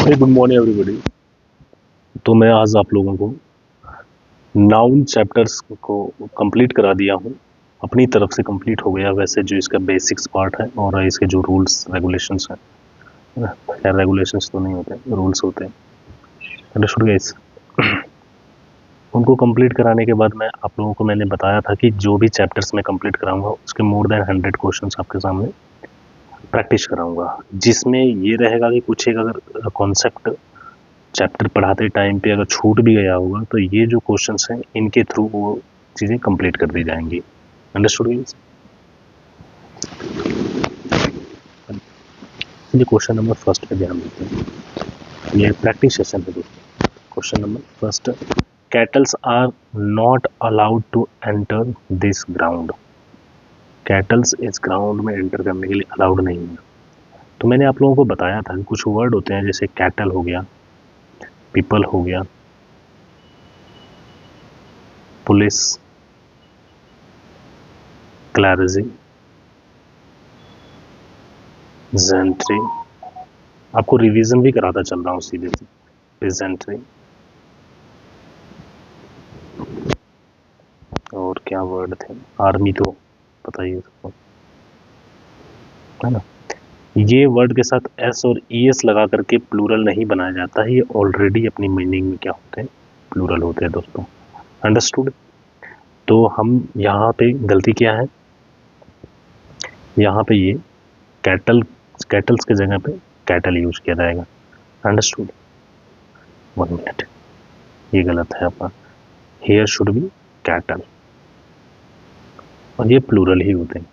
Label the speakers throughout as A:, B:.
A: Good morning everybody. तो मैं आज आप लोगों को नाउन चैप्टर्स को कंप्लीट करा दिया हूँ, अपनी तरफ से कंप्लीट हो गया। वैसे जो इसका बेसिक्स पार्ट है और इसके जो रूल्स रेगुलेशंस हैं, खैर रेगुलेशंस तो नहीं होते, रूल्स होते हैं, अंडरस्टूड गाइस। उनको कंप्लीट कराने के बाद मैं आप लोगों को मैंने बताया था कि जो भी चैप्टर्स मैं कंप्लीट कराऊंगा उसके मोर देन 100 क्वेश्चंस आपके सामने प्रैक्टिस कराऊंगा, जिसमें ये रहेगा कि कुछ एक अगर कॉन्सेप्ट चैप्टर पढ़ाते टाइम पे अगर छूट भी गया होगा तो ये जो क्वेश्चंस हैं इनके थ्रू वो चीज़ें कंप्लीट कर दी जाएंगी। Understood guys? चलिए क्वेश्चन नंबर फर्स्ट पे ध्यान देते हैं। ये प्रैक्टिस सेशन है दोस्तों। Question number first, cattles are not allowed to enter this ground. Cattles इस ग्राउंड में एंटर करने के लिए अलाउड नहीं है। तो मैंने आप लोगों को बताया था कि कुछ वर्ड होते हैं जैसे कैटल हो गया, पीपल हो गया, पुलिस, क्लैरिजी, जेंट्री। आपको रिवीजन भी कराता चल रहा हूँ सीधे से। पेजेंट्री, और क्या वर्ड थे, आर्मी तो पता ही है सबको, है ना। ये वर्ड के साथ एस और ई एस लगा करके प्लूरल नहीं बनाया जाता है, ये ऑलरेडी अपनी मीनिंग में क्या होते हैं, प्लूरल होते हैं दोस्तों। अंडरस्टूड? तो हम यहाँ पे गलती क्या है, यहाँ पे ये कैटल, कैटल्स के जगह पे कैटल यूज किया जाएगा। अंडरस्टूड? 1 मिनट, ये गलत है आपका। हेयर शुड बी कैटल, और ये प्लूरल ही होते हैं।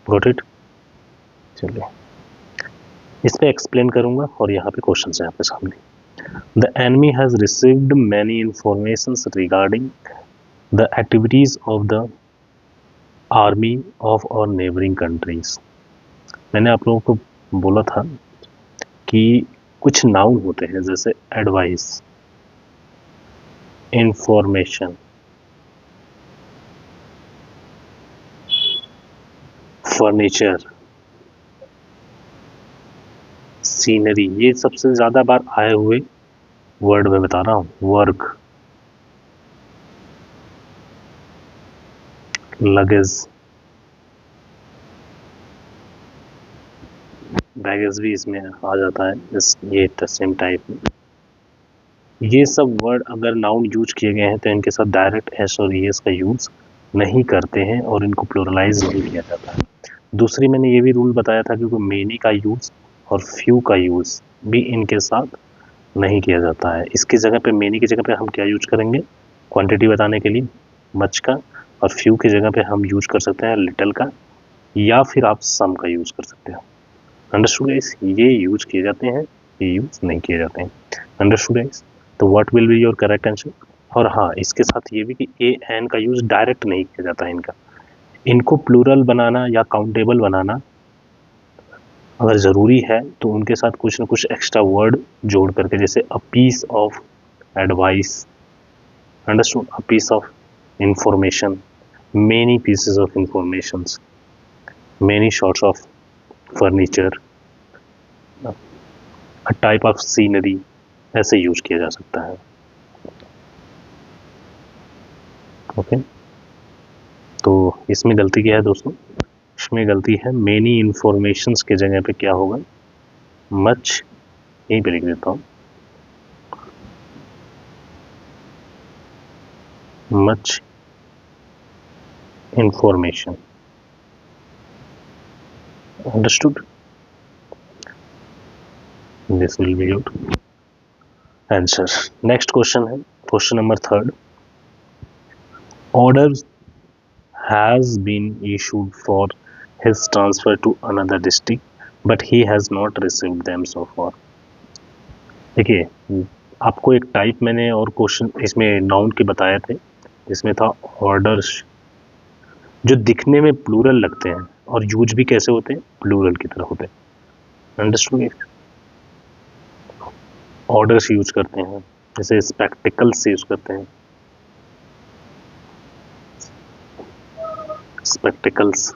A: Got it? चलिए इस पे एक्सप्लेन करूंगा और यहाँ पे क्वेश्चन है आपके सामने। The enemy has received many informations regarding the activities of the army of और नेबरिंग कंट्रीज। मैंने आप लोगों को बोला था कि कुछ नाउन होते हैं जैसे एडवाइस, इंफॉर्मेशन, फर्नीचर, सीनरी, ये सबसे ज्यादा बार आए हुए वर्ड में बता रहा हूँ। वर्क, लगेज, बैगेज भी इसमें आ जाता है, ये सेम टाइप में। ये सब वर्ड अगर नाउन यूज किए गए हैं तो इनके साथ डायरेक्ट एस और एस का यूज नहीं करते हैं और इनको प्लूरलाइज नहीं किया जाता है। दूसरी मैंने ये भी रूल बताया था कि मेनी का यूज और फ्यू का यूज भी इनके साथ नहीं किया जाता है। इसकी जगह पे, मेनी की जगह पे हम क्या यूज करेंगे, क्वांटिटी बताने के लिए मच का, और फ्यू की जगह पे हम यूज कर सकते हैं लिटिल का, या फिर आप सम का यूज कर सकते हैं। Understood guys? ये यूज किए जाते हैं, ये यूज नहीं किए जाते हैं। Understood guys? तो what will be your correct answer? और हाँ, इसके साथ ये भी कि ए एन का यूज डायरेक्ट नहीं किया जाता है इनका। इनको प्लूरल बनाना या काउंटेबल बनाना अगर ज़रूरी है तो उनके साथ कुछ ना कुछ एक्स्ट्रा वर्ड जोड़ करके, जैसे a piece of advice, understood, a piece of information, many pieces of information, many sorts of furniture, a type of scenery, ऐसे यूज किया जा सकता है। ओके, तो इसमें गलती क्या है दोस्तों? इसमें गलती है मेनी इंफॉर्मेशंस के जगह पे क्या होगा, मच, यहीं पे लिख देता हूँ, much information. Understood? This will be your answer. Next question है question number third. Order has been issued for his transfer to another district but he has not received them so far. देखिए, आपको एक type मैंने और question इसमें noun के बताए थे, इसमें था ऑर्डर्स, जो दिखने में प्लूरल लगते हैं और यूज भी कैसे होते हैं, प्लूरल की तरह होते हैं। अंडरस्टूड? ऑर्डर्स यूज करते हैं, जैसे स्पेक्टिकल्स यूज करते हैं, spectacles,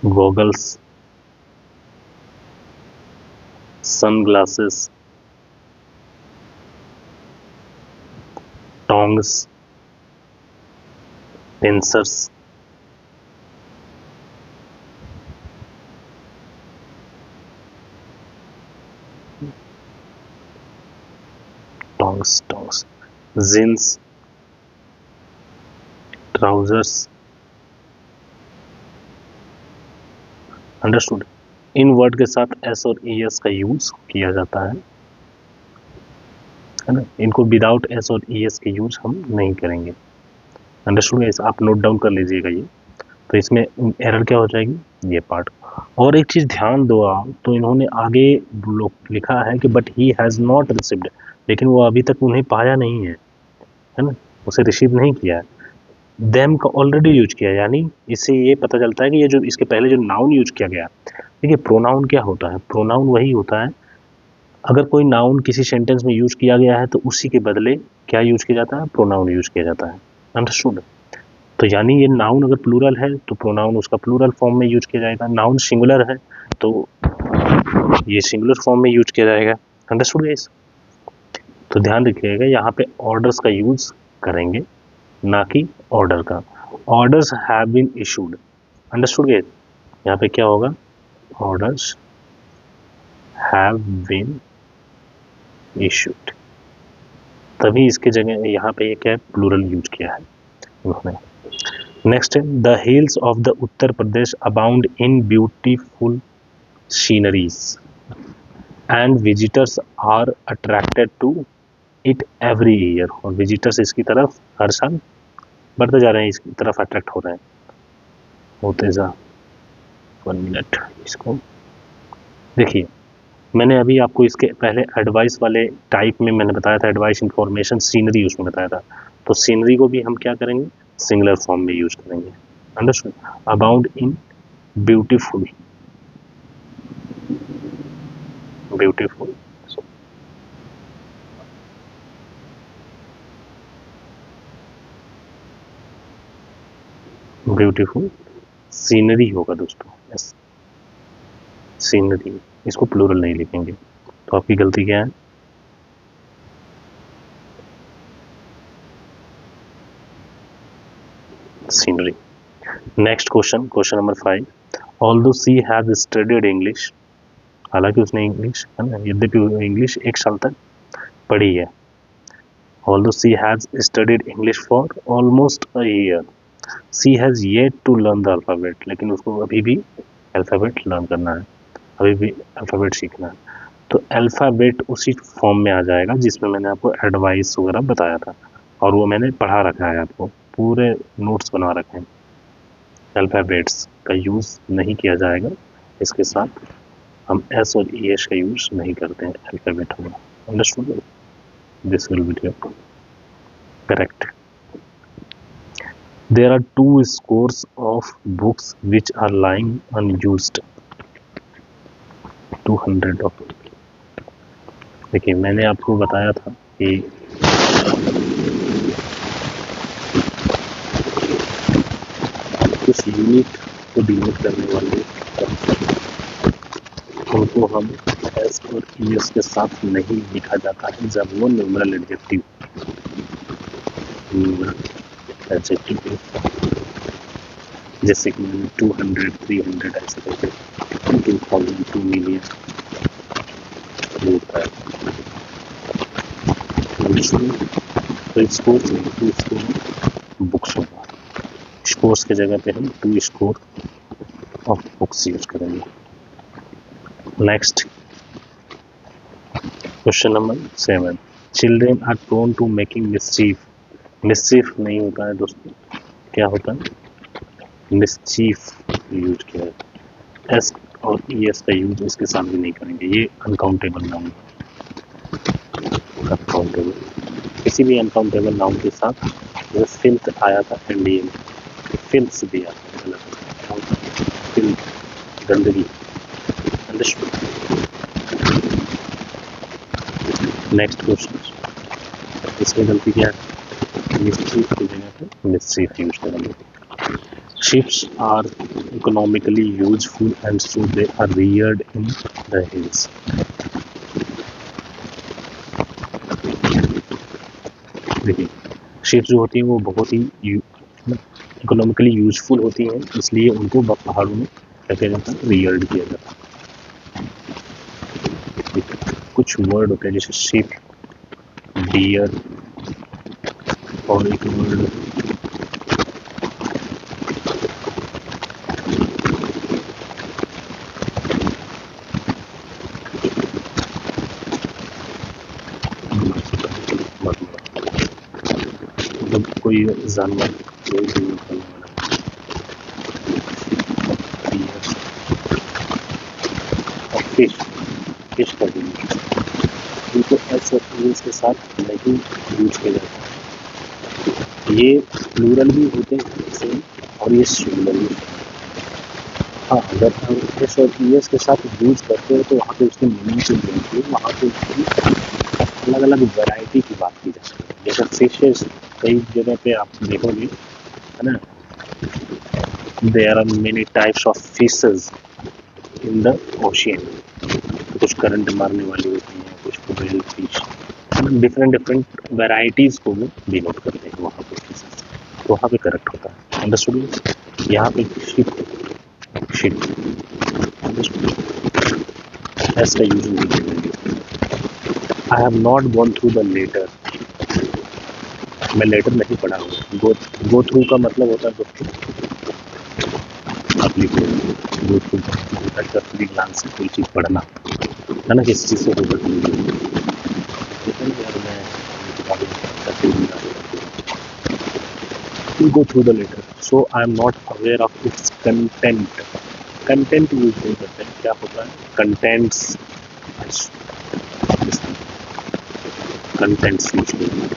A: goggles, sunglasses, tongs, pincers, tongs, jeans, trousers. Understood. इन वर्ड के साथ एस और ई एस का यूज किया जाता है ना। इनको विदाउट एस और ई एस के यूज हम नहीं करेंगे। अंडरस्टूड गाइस, आप नोट डाउन कर लीजिएगा ये। तो इसमें एरर क्या हो जाएगी, ये पार्ट। और एक चीज ध्यान दो आप, तो इन्होंने आगे लिखा है कि but he has not received, लेकिन वो अभी तक उन्हें पाया नहीं है ना, उसे रिसीव नहीं किया है। देम का ऑलरेडी यूज किया, यानी इससे ये पता चलता है कि ये जो इसके पहले जो नाउन यूज किया गया, देखिए प्रोनाउन क्या होता है, प्रोनाउन वही होता है अगर कोई नाउन किसी सेंटेंस में यूज किया गया है तो उसी के बदले क्या यूज किया जाता है, प्रोनाउन यूज किया जाता है। अंडरस्टूड। तो यानी ये नाउन अगर प्लूरल है तो प्रोनाउन उसका प्लूरल फॉर्म में यूज किया जाएगा, नाउन सिंगुलर है तो ये सिंगुलर फॉर्म में यूज किया जाएगा। Understood guys. तो ध्यान रखिएगा यहाँ पे ऑर्डर्स का यूज करेंगे, ना कि ऑर्डर का। Orders have been issued. Understood guys. यहाँ पे क्या होगा, ऑर्डर्स हैव बीन इशूड, तभी इसके जगह यहाँ पे क्या है, प्लूरल यूज किया है उन्होंने। नेक्स्ट है, the hills of the Uttar Pradesh abound in beautiful sceneries and visitors are attracted to it every year. और विजिटर्स इसकी तरफ हर साल बढ़ते जा रहे हैं, इसकी तरफ अट्रैक्ट हो रहे हैं, होते जा। 1 मिनट, इसको देखिए, मैंने अभी आपको इसके पहले एडवाइस वाले टाइप में मैंने बताया था, एडवाइस इंफॉर्मेशन सीनरी उसमें बताया था। तो सीनरी को भी हम क्या करेंगे, सिंगुलर फॉर्म में यूज करेंगे। Understood. Abound in beautiful, beautiful beautiful scenery होगा दोस्तों, यस सीनरी, इसको प्लूरल नहीं लिखेंगे। तो आपकी गलती क्या है, scenery. Next question, question number 5। Although she has studied English, हालांकि उसने इंग्लिश है ना, यद्यपि इंग्लिश 1 साल तक पढ़ी है। Although she has studied English for almost a year, she has yet to learn the alphabet, लेकिन उसको अभी भी अल्फाबेट लर्न करना है, अभी भी अल्फाबेट सीखना है। तो अल्फाबेट उसी फॉर्म में आ जाएगा जिसमें मैंने आपको एडवाइस वगैरह बताया था, और वो मैंने पढ़ा रखा है, आपको पूरे नोट्स बना रखे हैं। अल्फाबेट्स का यूज़ नहीं किया जाएगा, इसके साथ हम एस और ई एस का यूज़ नहीं करते हैं, अल्फाबेट होगा। Understood, this will B correct. There are 2 scores of books which are lying unused. 200 of। देखिए मैंने आपको बताया था कि कुछ यूनिट को डिनोट करने वाले उनको हम एस और ई एस के साथ नहीं लिखा जाता है जब वो न्यूमरल एडजेक्टिव एडजेक्टिव जैसे कि 200, 300 ऐसे करके 2000, 2 मिलियन होता है। तो स्कोर्स नहीं, 2 स्कोर बुक्स होगा। स्कोर्स के जगह पे हम 2 स्कोर ऑफ बुक्स यूज करेंगे। Next question number 7। Children are prone to making mischief. Mischief नहीं होता है दोस्तों, क्या होता है, मिसचीफ यूज किया है। एस और ई एस का यूज इसके साथ भी नहीं करेंगे, ये अनकाउंटेबल नाउन। अनकाउंटेबल, किसी भी अनकाउंटेबल नाउन के साथ जैसे फिल्थ आया था एनडीए में, फिल्थ भी आता है, फिल्थ गंदगी। नेक्स्ट क्वेश्चन, इसमें गलती क्या है, मिसचीफ की जगह पे मिसचीफ यूज करेंगे। Ships are economically useful and so they are reared in the hills. देखिए शिप्स जो होती हैं वो बहुत ही इकोनॉमिकली यूजफुल होती हैं, इसलिए उनको पहाड़ों में क्या किया जाता है, रियर्ड किया जाता है। कुछ वर्ड होते हैं जैसे शिप, डियर, और एक वर्ड मतलब कोई जानवर कोई भी निकलने वाला, डियर और फिश का भी इनको एस और यूज के साथ नहीं यूज किया जाता है। ये प्लूरल भी होते हैं सेम, और ये सिंगुलर भी। हाँ, अगर हम एस और ईएस के साथ यूज करते हैं तो वहाँ पे उसकी मीनिंग चेंज होती है, वहाँ पे उसकी अलग अलग वैरायटी की बात की जाती है। जैसे फिशेस कई जगह पे आप देखोगे, है ना, there are many types of fishes in the ocean. कुछ करंट मारने वाली होती हैं, कुछ whale fish, different different varieties को वो डिनोट करते हैं वहाँ पे फिशेस, तो वहाँ पे करेक्ट होता है। अंडरस्टूड। यहाँ पे शिप, शिप एस का यूज नहीं करेंगे। I have not gone through the letter, मैं लेटर नहीं पढ़ा हूँ। गो थ्रू का मतलब होता है दोस्तों एप्लीकेशन। गो थ्रू का मतलब होता है करसरी ग्लांस से कोई चीज़ पढ़ना, है ना, किसी चीज़ से होकर go through the letter, so I am not aware of its content. Content use नहीं करते हैं, क्या होता है कंटेंट्स, कंटेंट्स यूज करते हैं।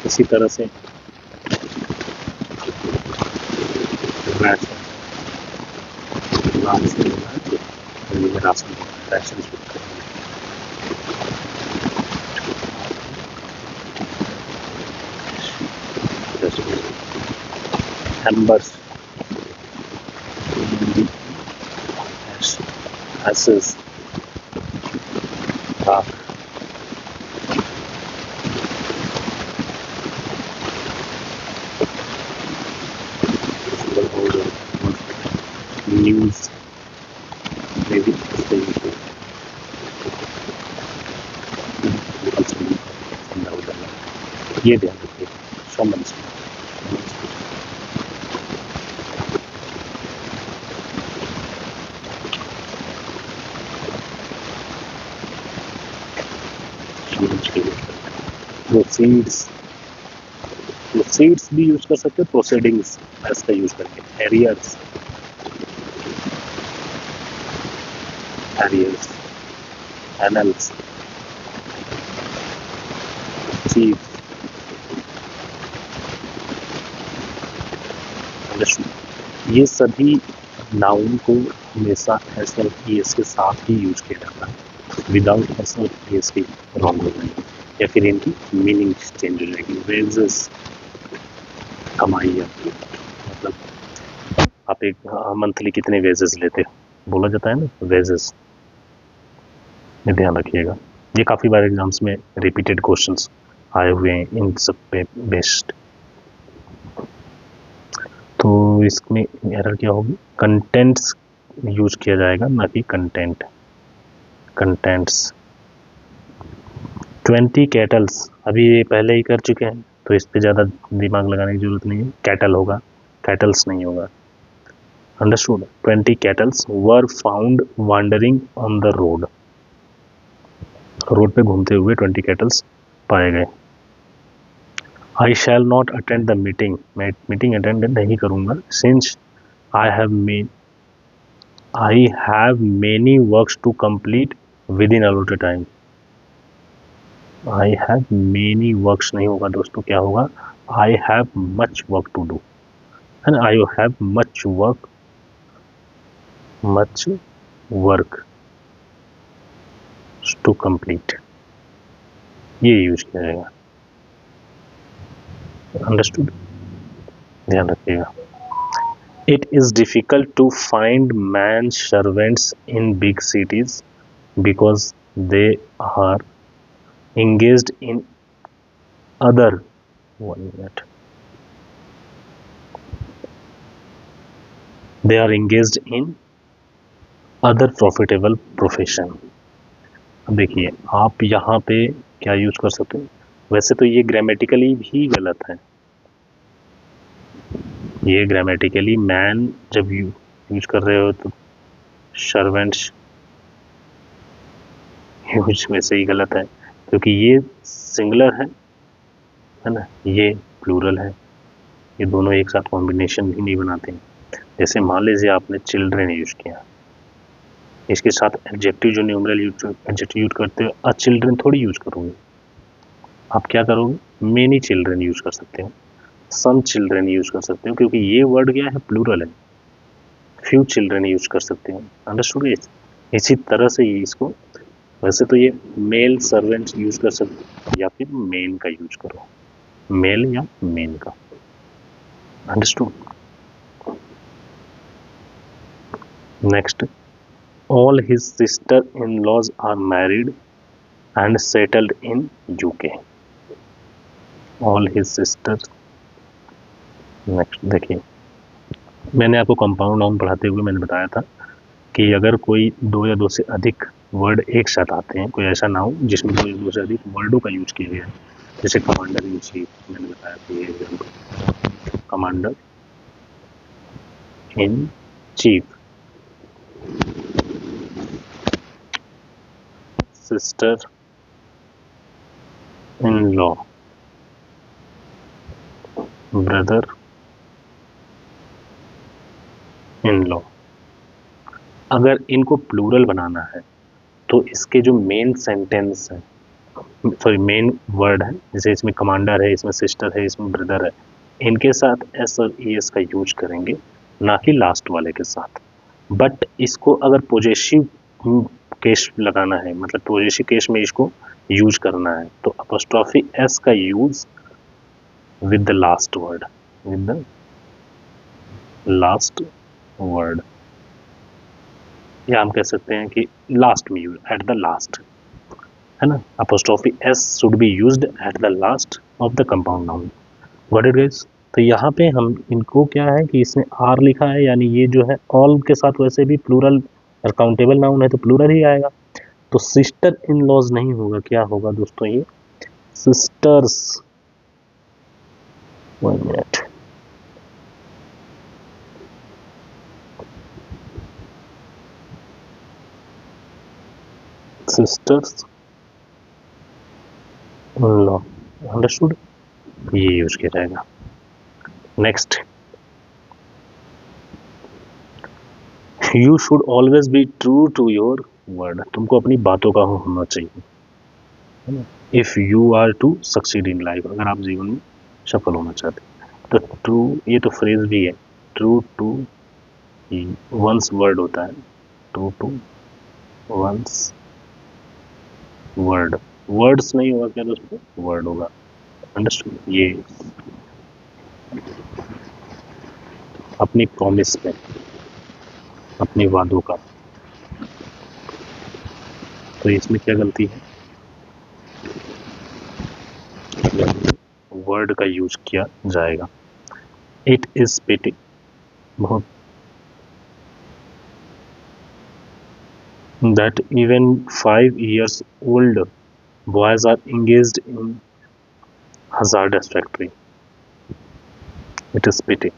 A: इसी तरह से ration, ration ration ration embers, ashes, राख, न्यूज में भी इसका यूज होता है। ये ध्यान रखिए समझ। प्रोसीड्स, प्रोसीड्स भी यूज कर सकते हैं, प्रोसीडिंग्स इसका यूज करके एरियर्स, एरियर्स, एनल्स, चीफ, ये सभी नाउन को हमेशा एस और एस के साथ ही यूज किया जाता है। विदाउट एस और एस के रॉन्ग हो जाएगी या फिर इनकी मीनिंग चेंज हो जाएगी। वेजेस, कमाई आपकी, मतलब आप एक मंथली कितने वेजेस लेते हो बोला जाता है ना, वेजेस। ये ध्यान रखिएगा, ये काफ़ी बार एग्जाम्स में रिपीटेड क्वेश्चंस आए हुए हैं इन सब पे बेस्ड। तो इसमें एरर क्या होगी, कंटेंट्स यूज किया जाएगा ना कि कंटेंट। कंटेंट्स 20 कैटल्स, अभी ये पहले ही कर चुके हैं तो इस पे ज़्यादा दिमाग लगाने की जरूरत नहीं है। कैटल होगा, कैटल्स नहीं होगा। Understood. 20 cattles were found wandering on the road, road पे घूमते हुए 20 कैटल्स पाए गए। I shall not attend the meeting, मैं मीटिंग अटेंड नहीं करूँगा। Since I have many works to complete within allotted time. I have many works नहीं होगा दोस्तों, क्या होगा, I have much work to do, है ना। I have much work to complete, ये यूज किया जाएगा। अंडरस्टूड, ध्यान रखिएगा। It is difficult to find man servants in big cities because they are engaged in other, 1 minute, they are engaged in other profitable profession. अब देखिए आप यहाँ पे क्या यूज कर सकते हो, वैसे तो ये ग्रामेटिकली भी गलत है, ये ग्रामेटिकली मैन जब यूज कर रहे हो तो सर्वेंट्स यूज वैसे ही गलत है, क्योंकि ये सिंगुलर है ना, ये प्लूरल है, ये दोनों एक साथ कॉम्बिनेशन भी नहीं बनाते हैं। जैसे मान लीजिए आपने चिल्ड्रेन यूज किया, इसके साथ एडजेक्टिव जो न्यूमरल एडजेक्टिव यूज करते हो, अ चिल्ड्रेन थोड़ी यूज करोगे, आप क्या करोगे, मेनी चिल्ड्रेन यूज कर सकते हो, सम चिल्ड्रेन यूज कर सकते हो, क्योंकि ये वर्ड क्या है, प्लूरल है। फ्यू चिल्ड्रेन यूज कर सकते हो, अंडरस्टूड। इसी तरह से ये इसको, वैसे तो ये मेल सर्वेंट यूज कर सकते हो या फिर मेन का यूज करो, मेल या मेन का, understood. Next, all his sister in laws are married and settled in UK. All his sister, next देखिए, मैंने आपको कंपाउंड नाउन पढ़ाते हुए मैंने बताया था कि अगर कोई दो या दो से अधिक वर्ड एक साथ आते हैं, कोई ऐसा नाउन जिसमें दो या दो से अधिक वर्डों का यूज किया गया है, जैसे कमांडर इन चीफ, मैंने बताया था ये example, commander in chief, sister in law, brother in law. अगर इनको प्लूरल बनाना है तो इसके जो मेन सेंटेंस है, सॉरी मेन वर्ड है, जैसे इसमें कमांडर है, इसमें सिस्टर है, इसमें ब्रदर है, इनके साथ एस और ई एस का यूज करेंगे, ना कि लास्ट वाले के साथ। बट इसको अगर पोजेसिव केस लगाना है, मतलब पोजेसिव केस में इसको यूज करना है, तो अपोस्ट्रोफी एस का use with the last word, with the last word, या हम कह सकते हैं कि लास्ट में यूज, एट द लास्ट, है ना, apostrophe S should be used at the last of the compound noun. Got it guys. तो यहाँ पे हम इनको क्या है कि इसमें आर लिखा है, यानी ये जो है ऑल के साथ वैसे भी प्लूरल और काउंटेबल नाउन है तो प्लूरल ही आएगा, तो सिस्टर इन लॉज नहीं होगा, क्या होगा दोस्तों, ये sisters, 1 minute, sisters in law, understood, ये यूज किया जाएगा। Next, you should always be true to your word, तुमको अपनी बातों का होना चाहिए। If you are to succeed in life, अगर आप जीवन में सफल होना चाहते हैं, तो ट्रू, ये तो फ्रेज भी है, ट्रू टू वंस वर्ड होता है, true to one's word, words नहीं होगा क्या दोस्तों, वर्ड होगा, अंडरस्टूड। ये अपनी प्रॉमिस पे, अपने वादों का, तो इसमें क्या गलती है, वर्ड का यूज किया जाएगा। इट इज पिटी, बहुत, that even 5 years old boys are engaged in hazardous factory. It is pity।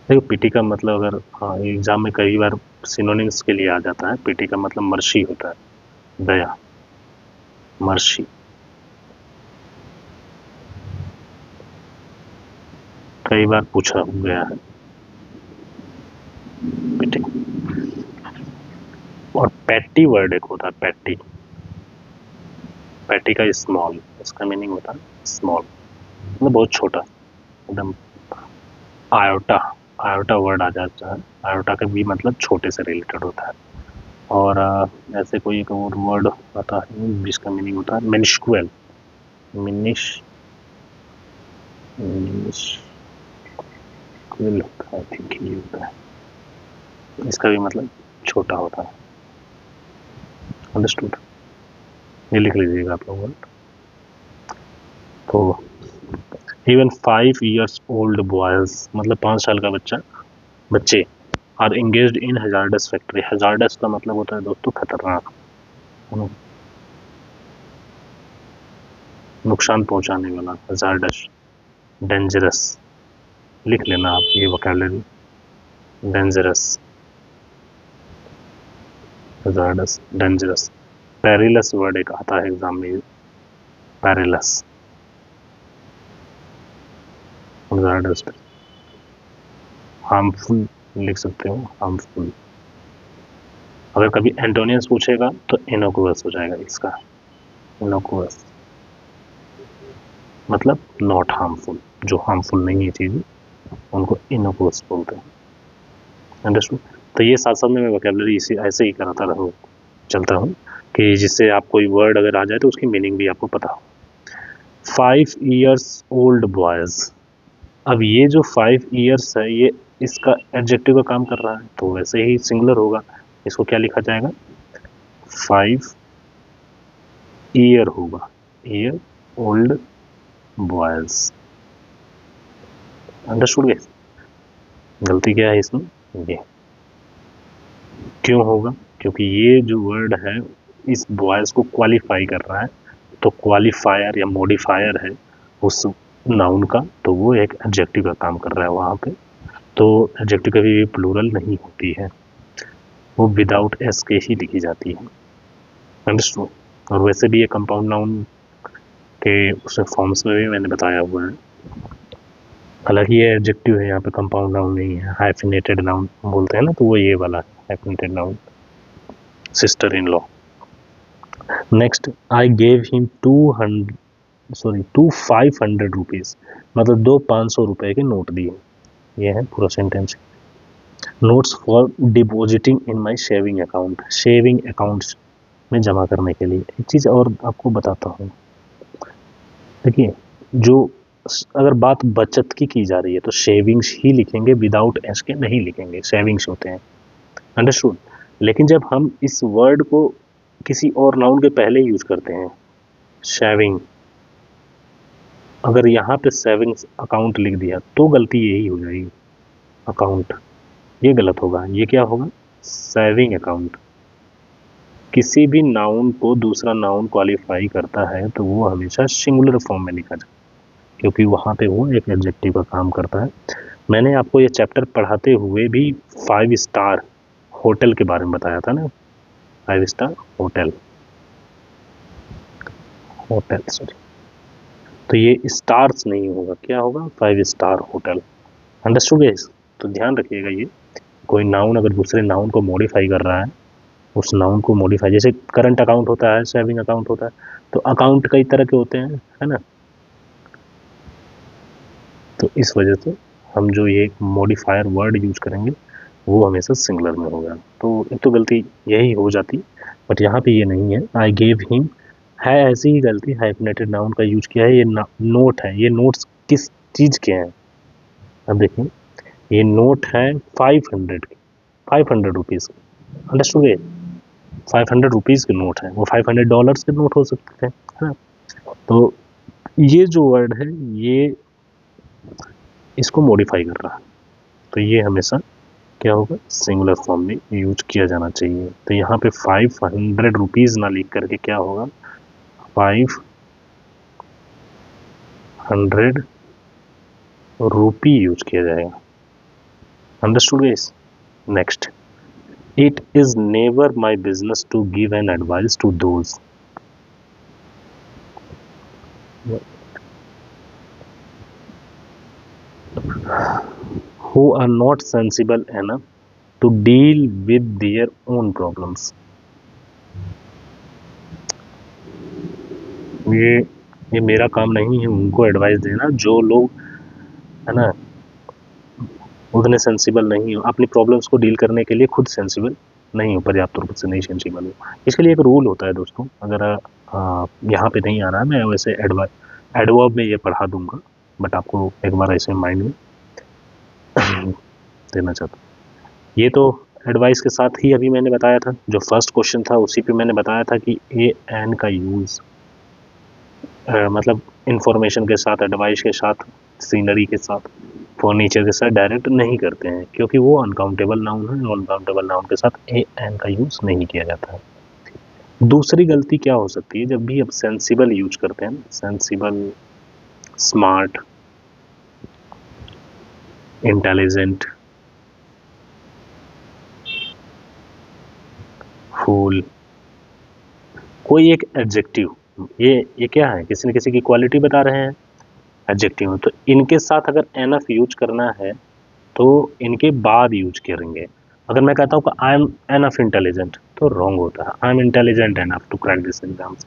A: देखो पिटी का मतलब, अगर एग्जाम में कई बार सिनोनिम्स के लिए आ जाता है, पिटी का मतलब मर्शी होता है, दया, मर्शी, कई बार पूछा गया है पिटी। और पैटी वर्ड एक होता है, पैटी, पैटी का स्मॉल, इसका मीनिंग होता है स्मॉल, मतलब बहुत छोटा, एकदम। आयोटा, आयोटा वर्ड आ जाता है, आयोटा का भी मतलब छोटे से रिलेटेड होता है। और ऐसे कोई एक और वर्ड आता है जिसका मीनिंग होता है मिनिस्क्यूल, मिनिश, मिनिस्क्यूल होता है, आई थिंक ये होता है, इसका भी मतलब छोटा होता है, अंडरस्टूड, ये लिख लीजिएगा आप लोग वर्ड। तो इवन 5 years ओल्ड बॉयज, मतलब 5 साल का बच्चे are engaged in hazardous factory. Hazardous का मतलब होता है दोस्तों खतरनाक, नुकसान पहुंचाने वाला, हजार्डस, डेंजरस। लिख लेना आप ये vocabulary, dangerous, hazardous, dangerous. Perilous word एक आता है एग्जाम में, पेरिलस, हजार्डस, हार्मफुल लिख सकते हो, हार्मफुल। अगर कभी एंटोनियंस पूछेगा तो इनोकुअस हो जाएगा इसका, इनोकुअस मतलब नॉट हार्मफुल, जो हार्मफुल नहीं है चीज़ उनको इनोकुअस बोलते हैं। अंडरस्टूड। तो ये साथ साथ में मैं वोकैबुलरी इसी ऐसे ही कराता रहूँ, चलता हूँ कि जिससे आप कोई वर्ड अगर आ जाए तो उसकी मीनिंग भी आपको पता हो। 5 years ओल्ड बॉयज, अब ये जो 5 years है ये इसका एडजेक्टिव का काम कर रहा है, तो वैसे ही सिंगुलर होगा, इसको क्या लिखा जाएगा, 5 year होगा, year old boys. Understood guys. गलती क्या है इसमें, ये क्यों होगा, क्योंकि ये जो वर्ड है इस बॉयज को क्वालिफाई कर रहा है, तो क्वालिफायर या मॉडिफायर है उस नाउन का, तो वो एक एडजेक्टिव का काम कर रहा है वहाँ पे। तो एडजेक्टिव कभी भी प्लूरल नहीं होती है, वो विदाउट एस के ही लिखी जाती है। अंडरस्टूड। और वैसे भी ये कंपाउंड नाउन के उस फॉर्म्स में भी मैंने बताया हुआ है, हालांकि ये एडजेक्टिव है, यहाँ पे कंपाउंड नाउन नहीं है, हाइफिनेटेड नाउन बोलते हैं ना, तो वो ये वाला hyphenated noun, sister in law. Next, I gave him 500 rupees, मतलब 500 रुपए के नोट दिए, ये है पूरा sentence. Notes for depositing in my saving account, saving accounts में जमा करने के लिए। एक चीज और आपको बताता हूँ, देखिए जो अगर बात बचत की जा रही है तो सेविंग्स ही लिखेंगे, विदाउट एस के नहीं लिखेंगे, सेविंग्स होते हैं। अंडरस्टूड। लेकिन जब हम इस वर्ड को किसी और नाउन के पहले यूज करते हैं, सेविंग, अगर यहाँ पे सेविंग्स अकाउंट लिख दिया तो गलती यही हो जाएगी, अकाउंट, ये गलत होगा, ये क्या होगा, सेविंग अकाउंट। किसी भी नाउन को दूसरा नाउन क्वालिफाई करता है तो वो हमेशा सिंगुलर फॉर्म में लिखा जाए, क्योंकि वहाँ पे वो एक एडजेक्टिव का काम करता है। मैंने आपको ये चैप्टर पढ़ाते हुए भी 5 स्टार होटल के बारे में बताया था ना, 5 स्टार होटल, होटल सॉरी, तो ये स्टार्स नहीं होगा, क्या होगा, 5 स्टार होटल। Understood guys. तो ध्यान रखिएगा, ये कोई नाउन अगर दूसरे नाउन को मॉडिफाई कर रहा है, उस नाउन को मॉडिफाई, जैसे करंट अकाउंट होता है, सेविंग अकाउंट होता है, तो अकाउंट कई तरह के होते हैं, है ना, तो इस वजह से हम जो ये मॉडिफायर वर्ड यूज करेंगे वो हमेशा सिंगुलर में होगा। तो एक तो गलती यही हो जाती, बट यहाँ पे ये नहीं है, आई गेव हिम है ऐसी ही गलती, हाइफिनेटेड नाउन का यूज किया है, ये नोट है, ये नोट्स किस चीज के हैं, अब देखिए ये नोट है 500 के, 500 रुपीज, अंडरस्टूड, 500 रुपीज के नोट है, वो $500 के नोट हो सकते थे, है ना। तो ये जो वर्ड है ये इसको मॉडिफाई कर रहा है, तो ये हमेशा क्या होगा, सिंगुलर फॉर्म में यूज किया जाना चाहिए। तो यहाँ पे 500 रुपीज ना लिख करके क्या होगा, 500 रुपी यूज किया जाएगा। Understood guys. Next, it is never my business to give an advice to those who are not sensible enough to deal with their own problems। ये मेरा काम नहीं है उनको एडवाइस देना, जो लोग है ना उतने सेंसिबल नहीं हो, अपनी प्रॉब्लम्स को डील करने के लिए खुद सेंसिबल नहीं हो, पर्याप्त रूप से नहीं सेंसिबल हो। इसके लिए एक रूल होता है दोस्तों, अगर यहाँ पे नहीं आ रहा है, मैं वैसे एडवर्ब में ये पढ़ा दूंगा, बट आपको एक बार ऐसे माइंड में देना चाहता हूँ। ये तो एडवाइस के साथ ही अभी मैंने बताया था, जो फर्स्ट क्वेश्चन था उसी पे मैंने बताया था कि ए एन का यूज़ मतलब इंफॉर्मेशन के साथ, एडवाइस के साथ, सीनरी के साथ, फर्नीचर के साथ डायरेक्ट नहीं करते हैं, क्योंकि वो अनकाउंटेबल नाउन है। अनकाउंटेबल नाउन के साथ ए एन का यूज़ नहीं किया जाता है। दूसरी गलती क्या हो सकती है, जब भी आप सेंसिबल यूज करते हैं, सेंसिबल, स्मार्ट, इंटेलिजेंट, फूल, कोई एक एडजेक्टिव, ये क्या है, किसी न किसी की क्वालिटी बता रहे हैं, एडजेक्टिव में, तो इनके साथ अगर एनफ यूज करना है तो इनके बाद यूज करेंगे। अगर मैं कहता हूँ कि आई एम एनफ इंटेलिजेंट, तो रॉन्ग होता है, I am intelligent enough to crack this exams.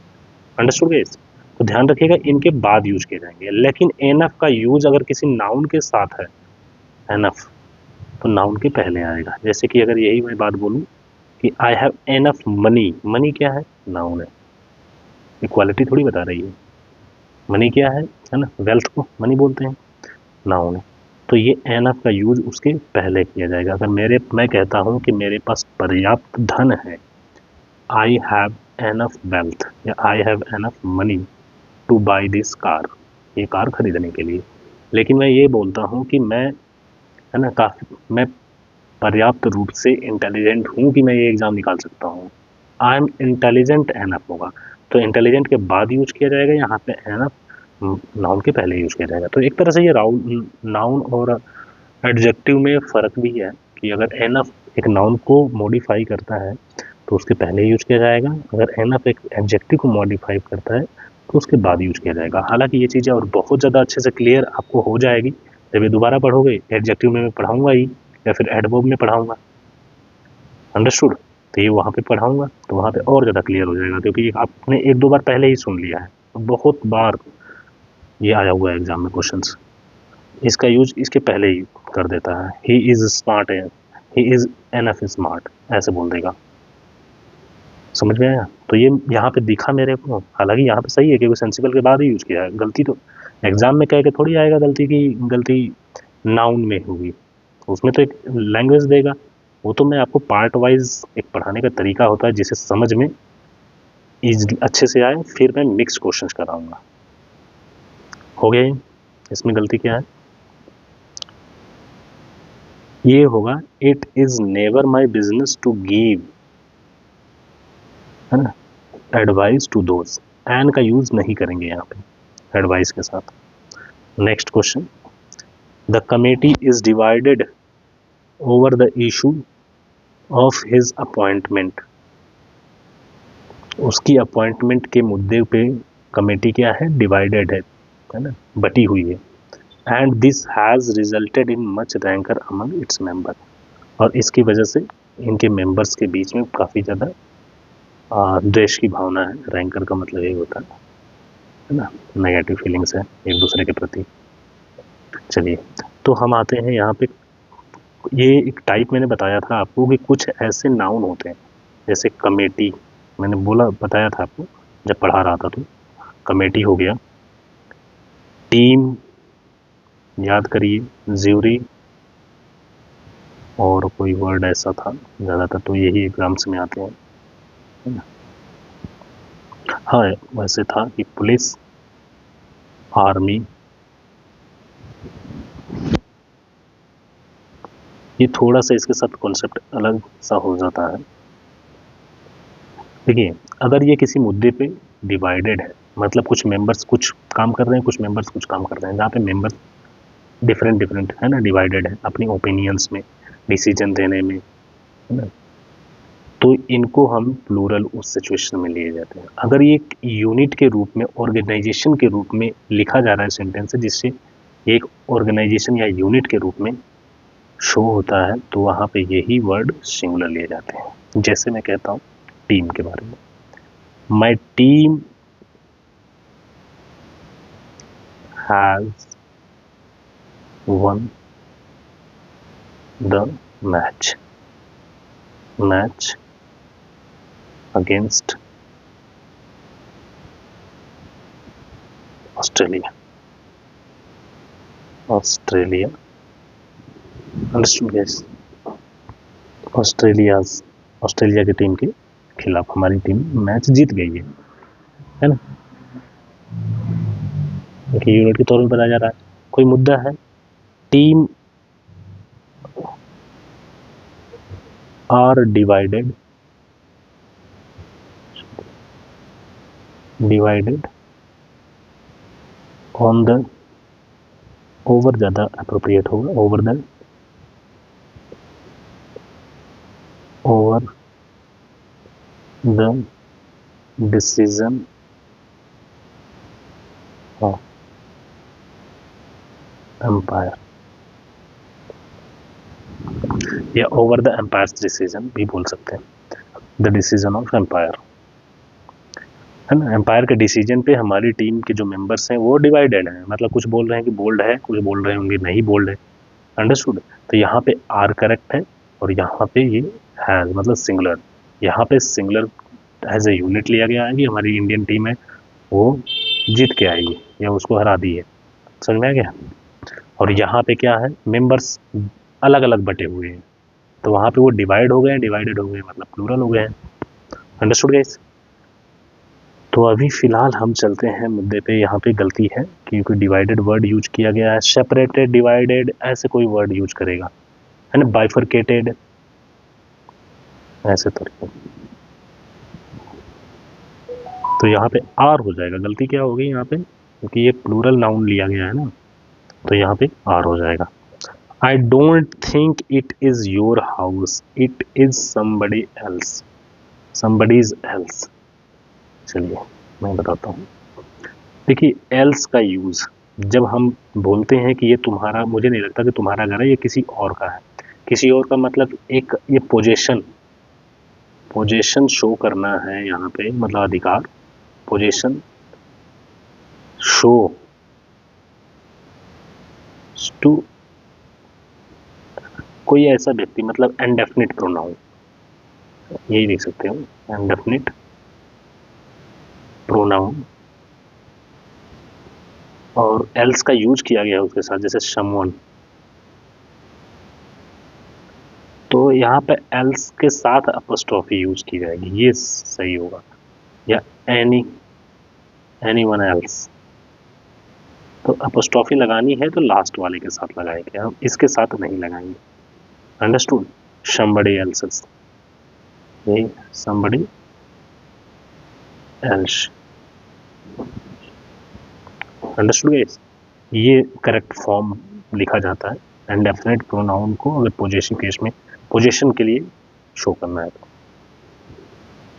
A: Understood guys? तो ध्यान रखिएगा, इनके बाद यूज किए जाएंगे। लेकिन एनफ का यूज अगर किसी नाउन के साथ है, एनफ, तो नाउन के पहले आएगा। जैसे कि अगर यही मैं बात बोलूं कि I have enough money, money क्या है, नाउन है, इक्वालिटी थोड़ी बता रही है। मनी क्या है ना, वेल्थ को मनी बोलते हैं, नाउन है। तो ये एनफ का यूज उसके पहले किया जाएगा। अगर मैं कहता हूँ कि मेरे पास पर्याप्त धन है, आई हैव एनफ वेल्थ, या I have enough money two by this car, ये कार खरीदने के लिए। लेकिन मैं ये बोलता हूँ कि मैं, है ना, काफ़ी मैं पर्याप्त रूप से इंटेलिजेंट हूँ कि मैं ये एग्ज़ाम निकाल सकता हूँ, आई एम इंटेलिजेंट एनफ होगा। तो इंटेलिजेंट के बाद यूज किया जाएगा, यहाँ पे एनफ नाउन के पहले यूज किया जाएगा। तो एक तरह से ये नाउन और एडजेक्टिव में फ़र्क भी है कि अगर एनफ एक नाउन को मॉडिफाई करता है तो उसके पहले यूज किया जाएगा, अगर एनफ एक एडजेक्टिव को मॉडिफाई करता है तो उसके बाद यूज किया जाएगा। हालांकि ये चीज़ें और बहुत ज़्यादा अच्छे से क्लियर आपको हो जाएगी जब ये दोबारा पढ़ोगे। एडजेक्टिव में मैं पढ़ाऊंगा ही, या फिर एडवर्ब में पढ़ाऊंगा, अंडरस्टूड? तो ये वहाँ पे पढ़ाऊंगा तो वहाँ पे और ज़्यादा क्लियर हो जाएगा, क्योंकि आपने एक दो बार पहले ही सुन लिया है, बहुत बार ये आया हुआ है एग्जाम में क्वेश्चंस। इसका यूज इसके पहले ही कर देता है, ही इज स्मार्ट है, ही इज एनफ स्मार्ट, ऐसे बोल देगा। समझ में आया? तो ये यहाँ पे दिखा मेरे को, हालांकि यहाँ पे सही है क्योंकि सेंसिबल के बाद ही यूज किया है। गलती तो एग्जाम में कह के थोड़ी आएगा, गलती नाउन में होगी, उसमें तो एक लैंग्वेज देगा। वो तो मैं आपको पार्ट वाइज एक पढ़ाने का तरीका होता है जिसे समझ में अच्छे से आए, फिर मैं मिक्स क्वेश्चन कराऊंगा। हो गया ये? इसमें गलती क्या है? ये होगा, it is never my business to give, है ना, एडवाइस टू दोज। एन का यूज नहीं करेंगे यहाँ पे एडवाइस के साथ। Next question, the committee is divided over the issue of his appointment. उसकी अपॉइंटमेंट के मुद्दे पे कमेटी क्या है, डिवाइडेड है ना, बटी हुई है। And this has resulted in much ranker among its member, और इसकी वजह से इनके मेंबर्स के बीच में काफ़ी ज़्यादा द्वेष की भावना है। रैंकर का मतलब यही होता है ना, नेगेटिव फीलिंग्स है एक दूसरे के प्रति। चलिए, तो हम आते हैं यहाँ पे, ये एक टाइप मैंने बताया था आपको कि कुछ ऐसे नाउन होते हैं, जैसे कमेटी, मैंने बताया था आपको जब पढ़ा रहा था, तो कमेटी हो गया, टीम, याद करिए, ज्यूरी, और कोई वर्ड ऐसा था, ज़्यादातर तो यही एग्जाम्स में आते हैं, है ना। हाँ, वैसे था कि पुलिस, आर्मी, ये थोड़ा सा इसके साथ कॉन्सेप्ट अलग सा हो जाता है। देखिए, अगर ये किसी मुद्दे पे डिवाइडेड है, मतलब कुछ मेंबर्स कुछ काम कर रहे हैं, कुछ मेंबर्स कुछ काम कर रहे हैं, जहाँ पे मेंबर्स डिफरेंट डिफरेंट है ना, डिवाइडेड है अपनी ओपिनियंस में, डिसीजन देने में, है ना, तो इनको हम प्लूरल उस सिचुएशन में लिए जाते हैं। अगर ये एक यूनिट के रूप में, ऑर्गेनाइजेशन के रूप में लिखा जा रहा है सेंटेंस, जिससे एक ऑर्गेनाइजेशन या यूनिट के रूप में शो होता है, तो वहाँ पे यही वर्ड सिंगुलर लिए जाते हैं। जैसे मैं कहता हूँ टीम के बारे में, my team has won the match against Australia. Understood guys? Australia की टीम के खिलाफ हमारी टीम मैच जीत गई है ना। देखिए यूनिट के तौर पर बताया जा रहा है। कोई मुद्दा है, team are divided on the, over ज़्यादा अप्रोप्रिएट होगा, over the, over the decision of umpire, या ओवर द एम्पायर्स डिसीजन भी बोल सकते हैं, द डिसीजन ऑफ एम्पायर, है ना। एम्पायर के डिसीजन पे हमारी टीम के जो मेंबर्स हैं वो डिवाइडेड हैं, मतलब कुछ बोल रहे हैं कि बोल्ड है, कुछ बोल रहे होंगे नहीं बोल्ड है, अंडरस्टूड। तो यहाँ पे आर करेक्ट है और यहाँ पे ये हैज मतलब सिंगुलर, यहाँ पे सिंगुलर एज ए यूनिट लिया गया है कि हमारी इंडियन टीम है वो जीत के आई है या उसको हरा दी है, समझ में आ गया। और यहाँ पे क्या है, मेंबर्स अलग अलग बटे हुए हैं, तो वहाँ पे वो डिवाइड हो गए हैं, डिवाइडेड हो गए मतलब प्लूरल हो गए हैं, अंडरस्टूड गाइस। तो अभी फ़िलहाल हम चलते हैं मुद्दे पे। यहाँ पे गलती है क्योंकि डिवाइडेड वर्ड यूज किया गया है, सेपरेटेड, डिवाइडेड ऐसे कोई वर्ड यूज करेगा, है ना, बाइफरकेटेड ऐसे तरीके। तो यहाँ पे आर हो जाएगा, गलती क्या होगी यहाँ पे, क्योंकि ये प्लूरल नाउन लिया गया है ना, तो यहाँ पे आर हो जाएगा। I don't think it is your house, it is somebody else, somebody's else. चलिए मैं बताता हूँ। देखिए एल्स का यूज जब हम बोलते हैं कि ये तुम्हारा, मुझे नहीं लगता कि तुम्हारा घर है, ये किसी और का है। किसी और का मतलब एक ये पोजेशन, पोजेशन शो करना है यहाँ पे, मतलब अधिकार, पोजेशन शो टू कोई ऐसा व्यक्ति, मतलब इनडेफिनिट प्रोनाउन, यही देख सकते हो, इनडेफिनिट प्रोनाउन, और एल्स का यूज किया गया है उसके साथ, जैसे समवन, तो यहाँ पे एल्स के साथ अपोस्ट्रोफी यूज की जाएगी, ये सही होगा, या एनी वन एल्स। तो अपोस्ट्रोफी लगानी है तो लास्ट वाले के साथ लगाएंगे, हम इसके साथ नहीं लगाएंगे, अंडरस्टूड। somebody else's, ये somebody else, अंडरस्टूड गाइस। ये करेक्ट फॉर्म लिखा जाता है इंडेफिनिट प्रोनाउन को, अगर पोजेशन केस में पोजेशन के लिए शो करना है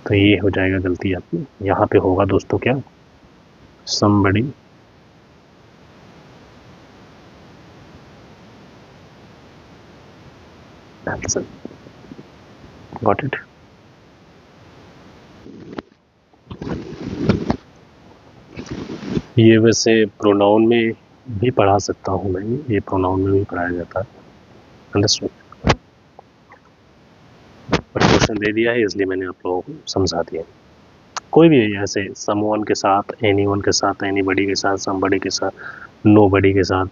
A: तो ये हो जाएगा गलती आपकी। यहाँ पे होगा दोस्तों क्या, somebody else, गॉट इट। ये वैसे प्रोनाउन में भी पढ़ा सकता हूँ मैं, ये प्रोनाउन में भी पढ़ाया जाता है, अंडरस्टूड। पर क्वेश्चन दे दिया है इसलिए मैंने आप लोगों को समझा दिया। कोई भी ऐसे समवन के साथ, एनीवन के साथ, एनीबडी के साथ, समबडी के साथ, नोबडी के साथ,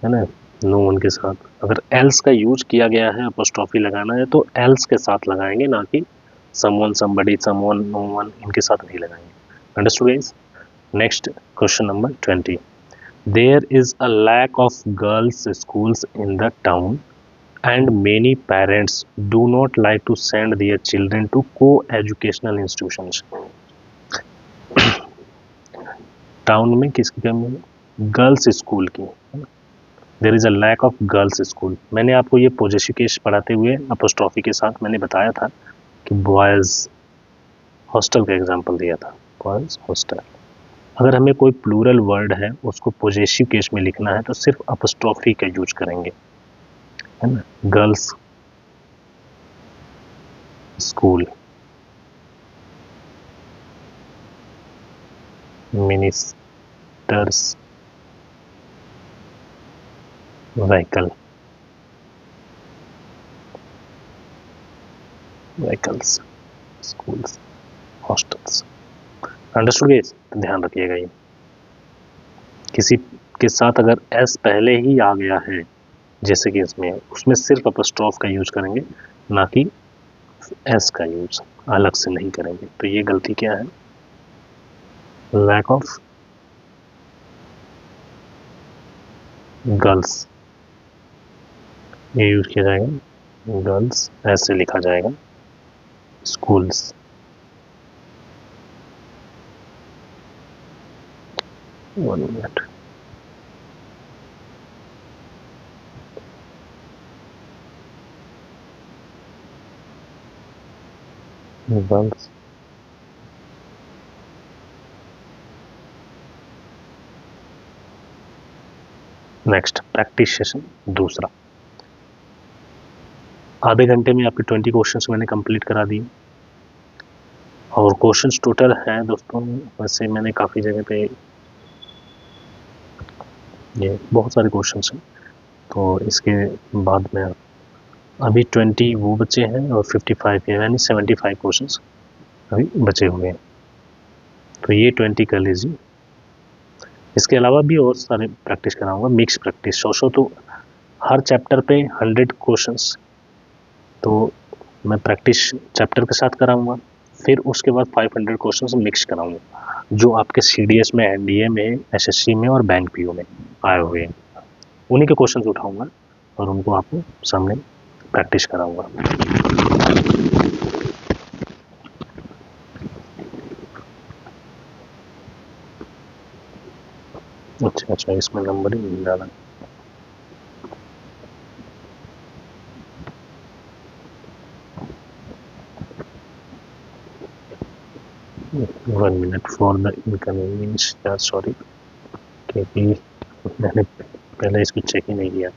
A: है ना, नो वन के साथ, अगर एल्स का यूज किया गया है, अपोस्ट्रोफी लगाना है तो एल्स के साथ लगाएंगे, ना कि someone, somebody, someone, no one, इनके साथ नहीं लगाएंगे, understood guys. Next question number 20, there is a lack of girls schools in the town and many parents do not like to send their children to co-educational institutions। Town में किसकी कमी है, girls school की, there is a lack of girls school. मैंने आपको ये possessive case पढ़ाते हुए अपोस्ट्रोफी के साथ मैंने बताया था कि बॉयज हॉस्टल का एग्जांपल दिया था, बॉयज हॉस्टल। अगर हमें कोई प्लूरल वर्ड है उसको पॉजेसिव केस में लिखना है तो सिर्फ अपोस्ट्रोफी का यूज करेंगे, है ना, girls school, ministers vehicle, vehicles, schools, hostels, understood guys. तो ध्यान रखिएगा, ये किसी के साथ अगर एस पहले ही आ गया है जैसे कि इसमें, उसमें सिर्फ अपस्ट्रॉफ का यूज करेंगे, ना कि एस का यूज अलग से नहीं करेंगे। तो ये गलती क्या है, लैक ऑफ गर्ल्स, ये यूज किया जाएगा, गर्ल्स ऐसे लिखा जाएगा, schools, one minute, girls, next practice session दूसरा। आधे घंटे में आपके 20 क्वेश्चंस मैंने कंप्लीट करा दिए, और क्वेश्चंस टोटल हैं दोस्तों, वैसे मैंने काफ़ी जगह पे ये बहुत सारे क्वेश्चंस हैं, तो इसके बाद में अभी 20 वो बचे हैं और 55 ये यानी 75 क्वेश्चंस अभी बचे हुए हैं, तो ये 20 कर लीजिए। इसके अलावा भी और सारे प्रैक्टिस कराऊंगा, मिक्स प्रैक्टिस, सौ तो हर चैप्टर पे 100 क्वेश्चंस, तो मैं प्रैक्टिस चैप्टर के साथ कराऊंगा, फिर उसके बाद 500 क्वेश्चंस मिक्स कराऊंगा, जो आपके CDS में, NDA में, SSC में और बैंक PO में आए हुए हैं, उन्हीं के क्वेश्चंस उठाऊंगा और उनको आपको सामने प्रैक्टिस कराऊंगा। अच्छा, इसमें नंबर ही नहीं डाला, one minute for the inconvenience, sorry, क्योंकि मैंने पहले इसको चेक ही नहीं किया।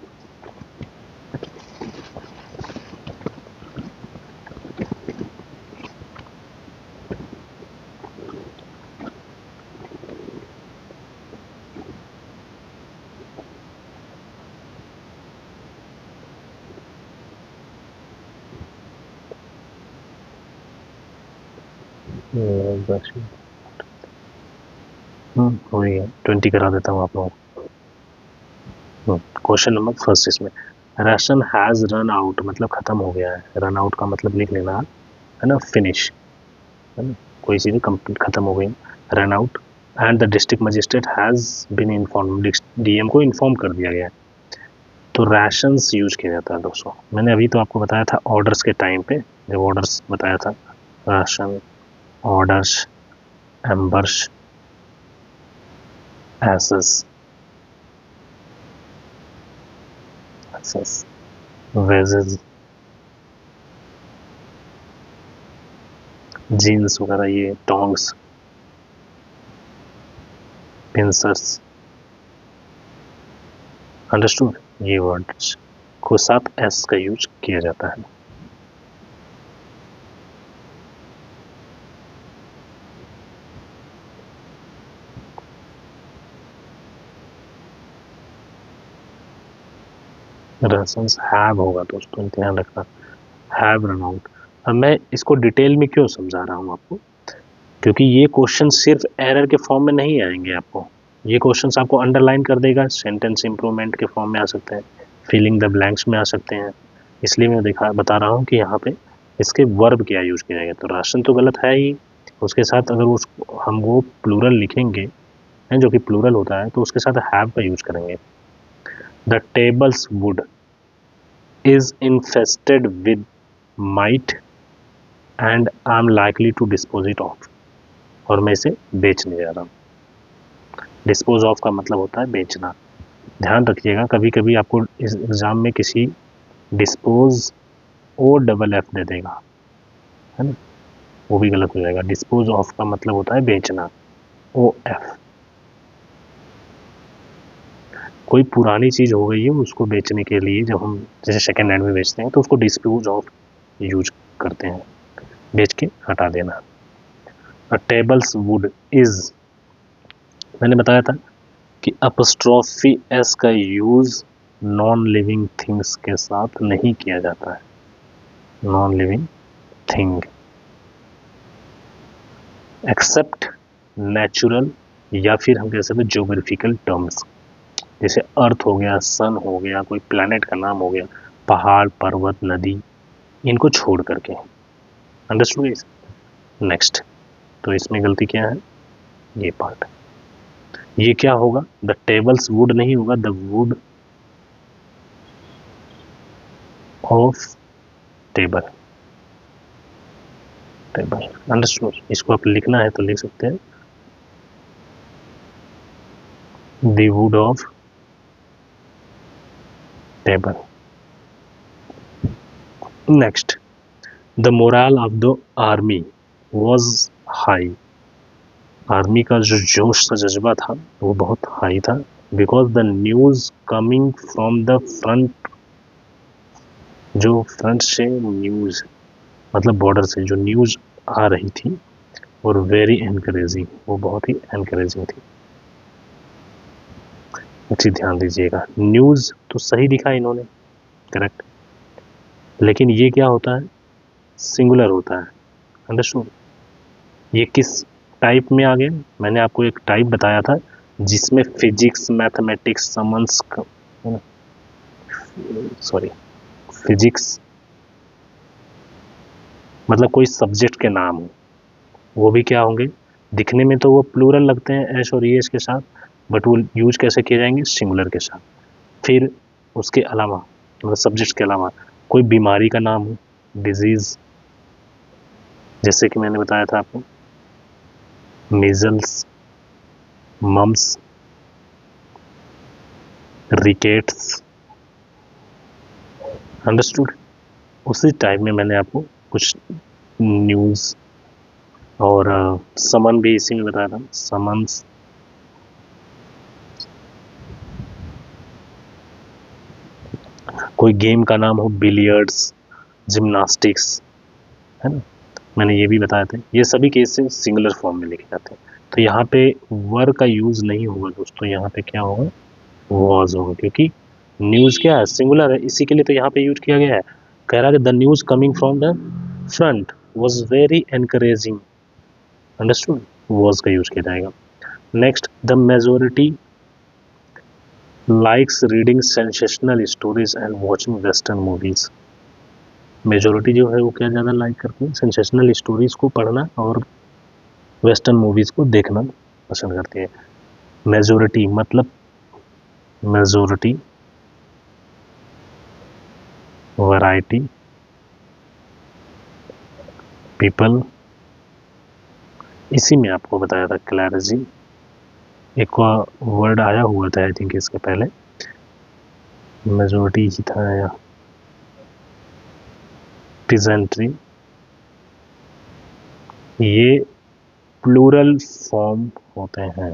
A: हो गया, 20 करा देता हूँ आप लोगों को। क्वेश्चन नंबर फर्स्ट, इसमें राशन हैज रन आउट मतलब खत्म हो गया है, रन आउट का मतलब लिख लेना है ना, फिनिश, है ना, कोई चीज़ कंप्लीट खत्म हो गई, run out, and the district magistrate has been inform, DM को इन्फॉर्म कर दिया गया है। तो राशंस यूज किया जाता है दोस्तों, मैंने अभी तो आपको बताया था ऑर्डर्स के टाइम पे, जब ऑर्डर्स बताया था, ration, orders, embers, ashes, wages, jeans वगैरह, ये टोंग्स, पिंसर्स, अंडरस्टूड, ये वर्ड्स को साथ एस का यूज किया जाता है। राशंस हैव होगा दोस्तों, ध्यान रखना, हैव रन आउट। अब मैं इसको डिटेल में क्यों समझा रहा हूँ आपको, क्योंकि ये क्वेश्चन सिर्फ एरर के फॉर्म में नहीं आएंगे आपको, ये क्वेश्चंस आपको अंडरलाइन कर देगा, सेंटेंस इंप्रूवमेंट के फॉर्म में आ सकते हैं, फिलिंग द ब्लैंक्स में आ सकते हैं, इसलिए मैं बता रहा हूँ कि यहाँ पे इसके वर्ब क्या यूज किया जाएगा। तो राशन तो गलत है ही, उसके साथ अगर हम वो प्लूरल लिखेंगे हैं, जो कि प्लूरल होता है, तो उसके साथ हैव का यूज करेंगे। The tables wood is infested with mite and I am likely to dispose it of, और मैं इसे बेचने जा रहा हूँ। डिस्पोज ऑफ का मतलब होता है बेचना। ध्यान रखिएगा, कभी कभी आपको इस एग्जाम में किसी डिस्पोज OFF दे देगा, है ना, वो भी गलत हो जाएगा। डिस्पोज ऑफ का मतलब होता है बेचना, OF। कोई पुरानी चीज हो गई है, उसको बेचने के लिए जब हम जैसे सेकेंड हैंड में बेचते हैं, तो उसको डिस्पोज ऑफ यूज करते हैं, बेच के हटा देना। टेबल्स वुड इज, मैंने बताया था कि अपस्ट्रॉफी एस का यूज नॉन लिविंग थिंग्स के साथ नहीं किया जाता है, non living thing, except natural, या फिर हम कह सकते हैं ज्योग्राफिकल टर्म्स, जैसे अर्थ हो गया, सन हो गया, कोई प्लैनेट का नाम हो गया, पहाड़, पर्वत, नदी, इनको छोड़ करके। Understood guys? नेक्स्ट, तो इसमें गलती क्या है, ये पार्ट, ये क्या होगा, द टेबल्स वुड नहीं होगा, the wood of table, table, understood. इसको आप लिखना है तो लिख सकते हैं, the wood of table. Next, the moral of the army was high. Army का जो जोश सा जज्बा था वो बहुत हाई था, because the news coming from the front, जो फ्रंट से न्यूज मतलब बॉर्डर से जो न्यूज आ रही थी, और वेरी एनकरेजिंग, वो बहुत ही एनकरेजिंग थी। अच्छी ध्यान दीजिएगा, न्यूज तो सही दिखा इन्होंने, करेक्ट, लेकिन ये क्या होता है, सिंगुलर होता है, अंडरस्टूड। ये किस टाइप में आ गया, मैंने आपको एक टाइप बताया था जिसमें physics, mathematics, summons, sorry, physics मतलब कोई सब्जेक्ट के नाम हो, वो भी क्या होंगे, दिखने में तो वो प्लूरल लगते हैं एस और एस के साथ, बट वो यूज कैसे किए जाएंगे, सिंगुलर के साथ। फिर उसके अलावा मतलब सब्जेक्ट के अलावा कोई बीमारी का नाम हो, डिजीज, जैसे कि मैंने बताया था आपको, मीजल्स, मम्स, रिकेट्स, अंडरस्टूड। उसी टाइप में मैंने आपको कुछ न्यूज़ और समन भी इसी में बताया था, समन्स, कोई गेम का नाम हो, बिलियर्ड्स, जिम्नास्टिक्स, है ना, मैंने ये भी बताया था। ये सभी केसेस सिंगुलर फॉर्म में लिखे जाते हैं, तो यहाँ पे वर का यूज नहीं होगा दोस्तों, यहाँ पे क्या होगा, वॉज होगा, क्योंकि न्यूज क्या है, सिंगुलर है, इसी के लिए तो यहाँ पे यूज किया गया है। कह रहा है the news coming from the front was very encouraging, understood, was का यूज किया जाएगा। Next, the majority likes reading sensational stories and watching western movies. Majority जो है वो क्या ज़्यादा लाइक करते हैं, सेंसेशनल स्टोरीज को पढ़ना और वेस्टर्न मूवीज को देखना पसंद करते हैं। मेजोरिटी मतलब मेजोरिटी, वैरायटी, पीपल, इसी में आपको बताया था क्लैरिजी, एक वर्ड आया हुआ था आई थिंक इसके पहले, मेजोरिटी ही था या पिजेंट्री, ये प्लूरल फॉर्म होते हैं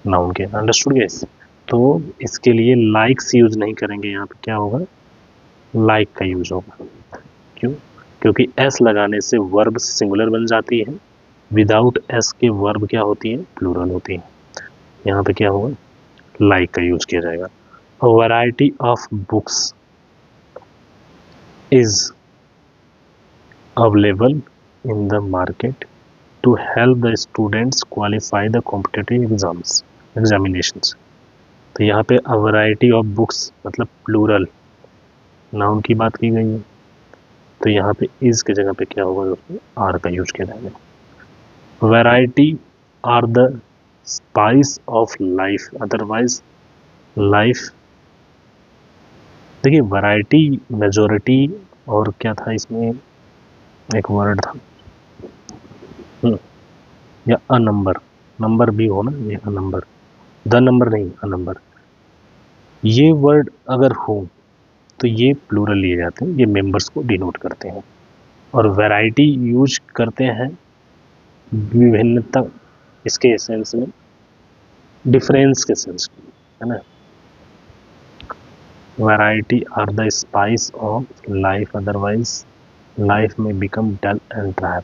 A: नाउन के, अंडरस्टूड गाइस। तो इसके लिए लाइक्स यूज नहीं करेंगे, यहाँ पे क्या होगा, लाइक का यूज होगा। क्यों, क्योंकि एस लगाने से वर्ब सिंगुलर बन जाती है, विदाउट एस के वर्ब क्या होती है, प्लूरल होती है। यहाँ पे क्या होगा, लाइक का यूज किया जाएगा। Variety of books is available in the market to help the students qualify the competitive examinations. तो यहाँ पे अ वैरायटी ऑफ बुक्स मतलब प्लूरल नाउन की बात की गई है, तो यहाँ पे इज के जगह पे क्या होगा दोस्तों, आर का यूज किया जाएगा। Variety are the spice of life, otherwise life, देखिए वैरायटी, मेजोरिटी और क्या था इसमें, एक वर्ड था या अ नंबर, नंबर भी हो ना, ये अ नंबर, द नंबर नहीं, अ नंबर, ये वर्ड अगर हो तो ये प्लूरल लिए जाते हैं, ये मेंबर्स को डिनोट करते हैं। और वैरायटी यूज करते हैं विभिन्नता, इसके सेंस में, डिफरेंस के सेंस में, है ना। Variety are the spice of life, otherwise life में बिकम डल एंड ड्राई।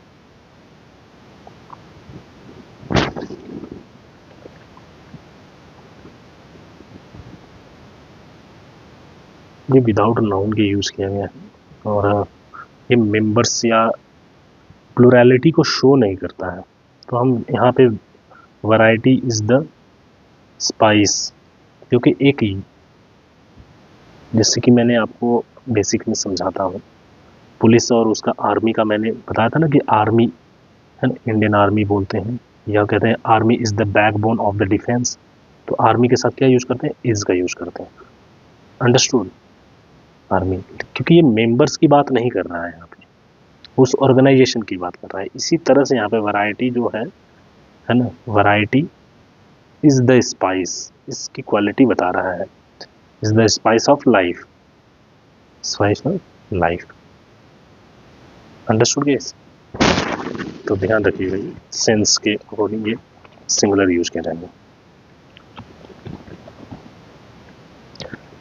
A: ये विदाउट नाउन के यूज किया गया है, और ये मेंबर्स या प्लुरैलिटी को शो नहीं करता है, तो हम यहाँ पे वैरायटी इज द स्पाइस, क्योंकि एक ही, जैसे कि मैंने आपको बेसिक में समझाता हूँ, पुलिस और उसका आर्मी का मैंने बताया था ना कि आर्मी है ना, इंडियन आर्मी बोलते हैं, या कहते हैं army is the backbone of the defence, तो आर्मी के साथ क्या यूज करते हैं, इज का यूज करते हैं, अंडरस्टूड। आर्मी, क्योंकि ये मेंबर्स की बात नहीं कर रहा है यहाँ पे, उस ऑर्गेनाइजेशन की बात कर रहा है। इसी तरह से यहाँ पे वैरायटी जो है ना, वैरायटी इज द स्पाइस, इसकी क्वालिटी बता रहा है, is the spice of life, spice of life. Understood guys? तो ध्यान रखिएगा, सेंस के अकॉर्डिंग ये सिंगुलर यूज किया जाएगा।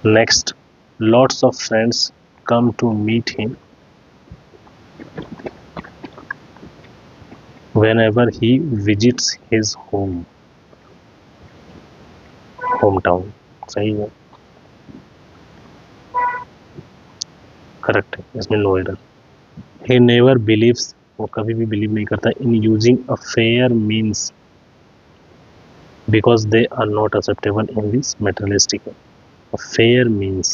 A: Next, lots of friends come to meet him whenever he visits his hometown। सही है, करेक्ट है, इसमें no error. he never believes, वो कभी भी बिलीव नहीं करता, in using a fair means because they are not acceptable in this materialistic a fair means,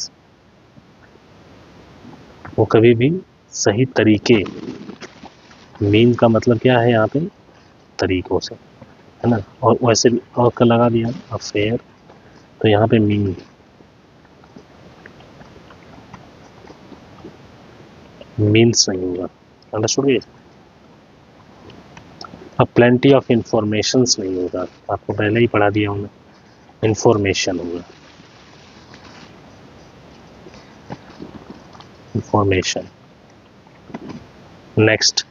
A: वो कभी भी सही तरीके, मीन का मतलब क्या है यहाँ पे, तरीकों से, है ना, और वैसे भी और का लगा दिया अफेयर, तो यहाँ पे मीन मीन्स नहीं होगा। अंडरस्टूड? अब प्लेंटी ऑफ इंफॉर्मेशंस नहीं होगा, आपको पहले ही पढ़ा दिया हूँ मैं, इंफॉर्मेशन होगा, information. Next,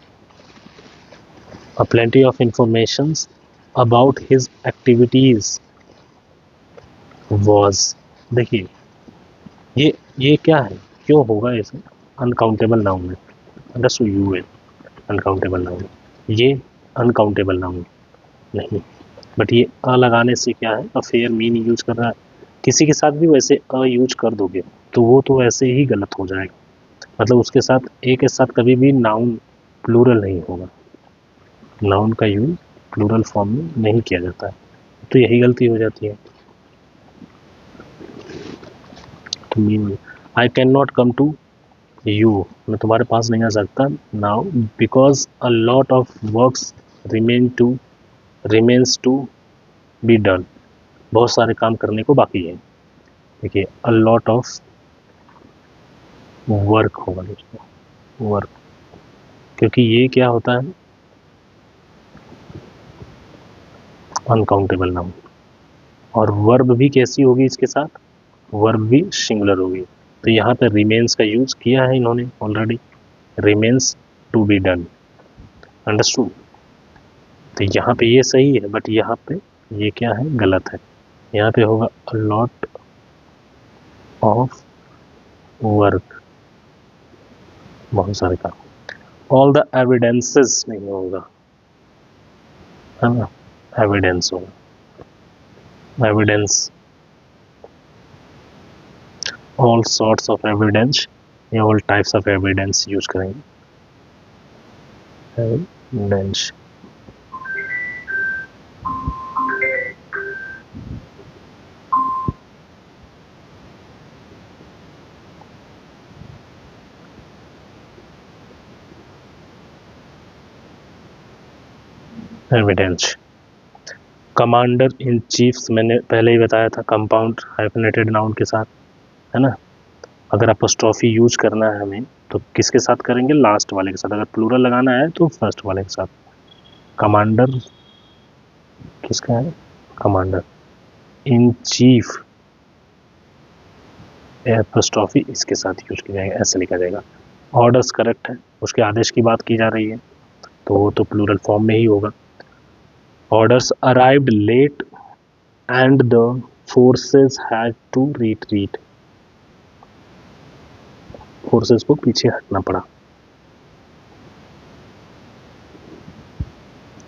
A: a plenty of informations about his activities was, देखिए ये क्या है, क्यों होगा ऐसे, अनकाउंटेबल नाउन है, अंडरस्टूड, यू है अनकाउंटेबल नाउन, ये अनकाउंटेबल नाउन नहीं, बट ये अ लगाने से क्या है, अफेयर मीन यूज कर रहा है, किसी के साथ भी वैसे अ यूज कर दोगे तो वो तो वैसे ही गलत हो जाएगा, मतलब उसके साथ ए के साथ कभी भी नाउन प्लूरल नहीं होगा, नाउन का यूज प्लूरल फॉर्म में नहीं किया जाता है, तो यही गलती हो जाती है। तो mean, I can not come to you, मैं तुम्हारे पास नहीं आ सकता, now because a lot of works remains to be done, बहुत सारे काम करने को बाकी है। देखिए अ लॉट ऑफ वर्क होगा दोस्तों, वर्क, क्योंकि ये क्या होता है, अनकाउंटेबल नाउन, और वर्ब भी कैसी होगी इसके साथ, वर्ब भी सिंगुलर होगी, तो यहाँ पे रिमेन्स का यूज किया है इन्होंने already, remains to be done, understood. तो यहाँ पे ये सही है, बट यहाँ पे ये क्या है, गलत है, यहाँ पे होगा अ लॉट ऑफ वर्क, बहुत सारे काम, ऑल द एविडेंसेस नहीं होगा, है ना, एविडेंस होगा, evidence, all sorts of evidence या all types of evidence use करेंगे, evidence. Evidence, commander in chiefs, मैंने पहले ही बताया था, कंपाउंड हाइफेनेटेड नाउन के साथ, है ना, अगर अपोस्ट्रोफी यूज करना है हमें तो किसके साथ करेंगे, लास्ट वाले के साथ, अगर प्लूरल लगाना है तो फर्स्ट वाले के साथ। कमांडर किसका है, कमांडर इन चीफ, एपोस्ट्रोफी इसके साथ यूज किया जाएगा, ऐसे लिखा जाएगा। ऑर्डर्स करेक्ट है, उसके आदेश की बात की जा रही है तो वो तो प्लूरल फॉर्म में ही होगा। Orders arrived late and the forces had to retreat, forces को पीछे हटना पड़ा,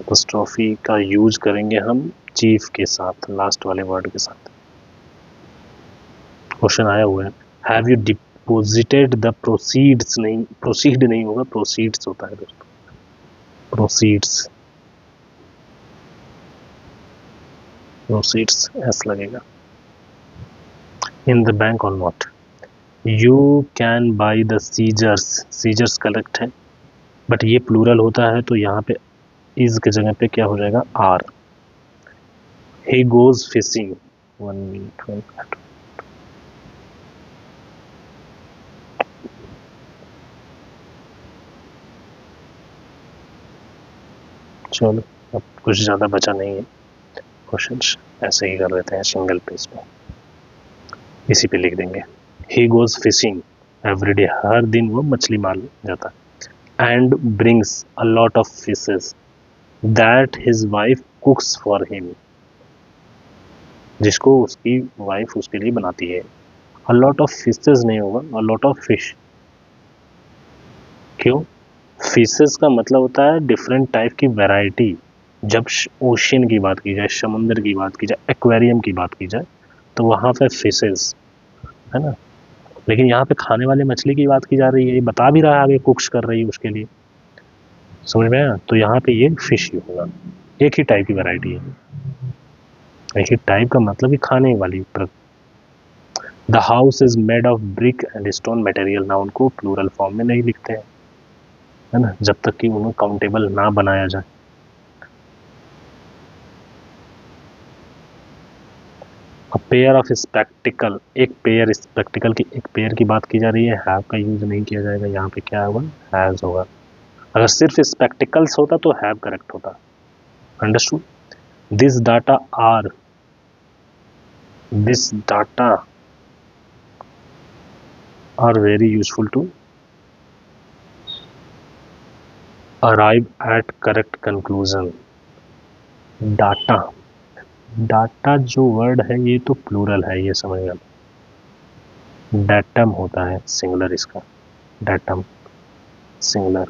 A: एपोस्ट्रोफी का यूज करेंगे हम चीफ के साथ, लास्ट वाले वर्ड के साथ। क्वेश्चन आया हुआ है, have you deposited the proceeds, नहीं, प्रोसीड नहीं होगा, प्रोसीड्स होता है दोस्तों, प्रोसीड्स, प्रोसीड्स एस लगेगा, इन द बैंक और not, you can buy the scissors, scissors correct है, बट ये प्लूरल होता है तो यहाँ पे इज के जगह पे क्या हो जाएगा, are. He goes fishing, 1 minute, चलो अब कुछ ज़्यादा बचा नहीं है क्वेश्चंस, ऐसे ही कर लेते हैं सिंगल पेज पे, इसी पे लिख देंगे। ही गोज फिशिंग एवरीडे, हर दिन वो मछली मार जाता है। And brings a lot of fishes that his wife कुक्स for him, जिसको उसकी वाइफ उसके लिए बनाती है। अ लॉट ऑफ फिशेस नहीं होगा, अ लॉट ऑफ फिश। क्यों? फिशेस का मतलब होता है डिफरेंट टाइप की वैरायटी। जब ओशियन की बात की जाए, समुद्र की बात की जाए, एक्वेरियम की बात की जाए, तो वहाँ पे फिशेस है ना। लेकिन यहाँ पे खाने वाले मछली की बात की जा रही है, ये बता भी रहा है आगे कुक्स कर रही है उसके लिए, समझ में आया। तो यहाँ पे ये फिश ही होगा, एक ही टाइप की वैरायटी है। एक ही टाइप का मतलब कि खाने वाली। The house is made of brick and stone material, ना उनको प्लूरल फॉर्म में नहीं लिखते हैं, है ना, जब तक कि उन्हें काउंटेबल ना बनाया जाए। अ पेयर ऑफ स्पेक्टिकल, एक पेयर स्पेक्टिकल की एक पेयर की बात की जा रही है, हैव का यूज नहीं किया जाएगा, यहाँ पे क्या होगा, हैज होगा। अगर सिर्फ स्पेक्टिकल्स होता तो हैव करेक्ट होता। Understood. This data are, this data are very useful to arrive at correct conclusion. Data, data जो वर्ड है ये तो प्लूरल है, ये समझ गया। डाटम होता है सिंगुलर इसका, डाटम सिंगुलर,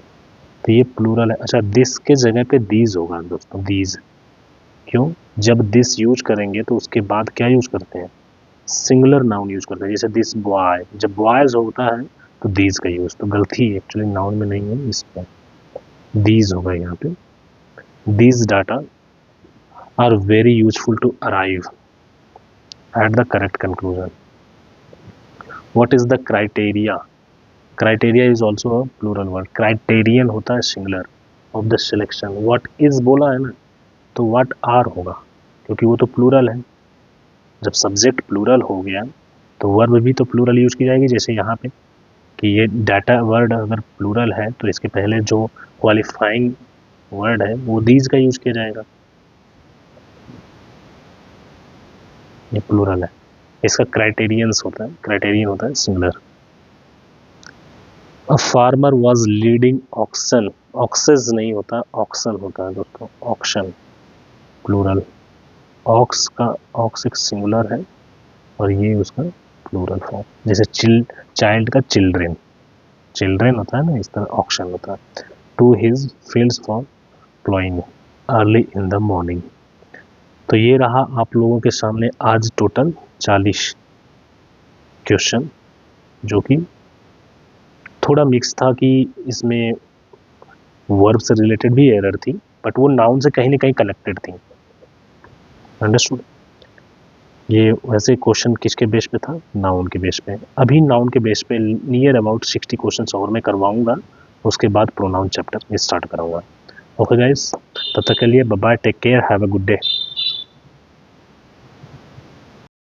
A: तो ये प्लूरल है। अच्छा, दिस के जगह पे दीज होगा दोस्तों, दीज। क्यों? जब दिस यूज करेंगे तो उसके बाद क्या यूज करते हैं, सिंगुलर नाउन यूज करते हैं। जैसे दिस बॉय, जब बॉयज होता है तो दीज का यूज, तो गलती एक्चुअली नाउन में नहीं है, इस पर दीज होगा यहाँ पे। These data are very useful to arrive at the correct conclusion. What is the criteria, criteria is also a plural word. Criterion होता है singular of the selection. What is बोला है ना, तो व्हाट आर होगा, क्योंकि वो तो प्लूरल है। जब सब्जेक्ट प्लूरल हो गया तो वर्ब भी तो प्लूरल यूज की जाएगी। जैसे यहाँ पे कि ये डाटा वर्ड अगर प्लूरल है तो इसके पहले जो क्वालिफाइंग वर्ड है वो दीज का यूज किया जाएगा, ये प्लूरल है। इसका क्राइटेरियंस होता है, क्राइटेरियन होता है singular. A farmer was leading oxen, oxes नहीं होता, ऑक्शन होता है दोस्तों, ऑक्शन प्लूरल। ऑक्स का, ऑक्स एक सिंगुलर है और ये उसका प्लूरल फॉर्म। जैसे चाइल्ड का चिल्ड्रेन, चिल्ड्रेन होता है ना, इस तरह ऑक्शन होता है। To his fields for ploughing early in the morning. तो ये रहा आप लोगों के सामने आज टोटल 40 क्वेश्चन, जो कि थोड़ा मिक्स था कि इसमें वर्ब से रिलेटेड भी एरर थी, बट वो नाउन से कहीं ना कहीं कनेक्टेड थी। अंडरस्टूड। ये वैसे क्वेश्चन किसके बेस पे था, नाउन के बेस पे। अभी नाउन के बेस पे नियर अबाउट 60 क्वेश्चन और मैं करवाऊंगा, उसके बाद प्रोनाउन चैप्टर स्टार्ट कराऊंगा। ओके गाइस, तब तक के लिए bye bye, take care, have a good day.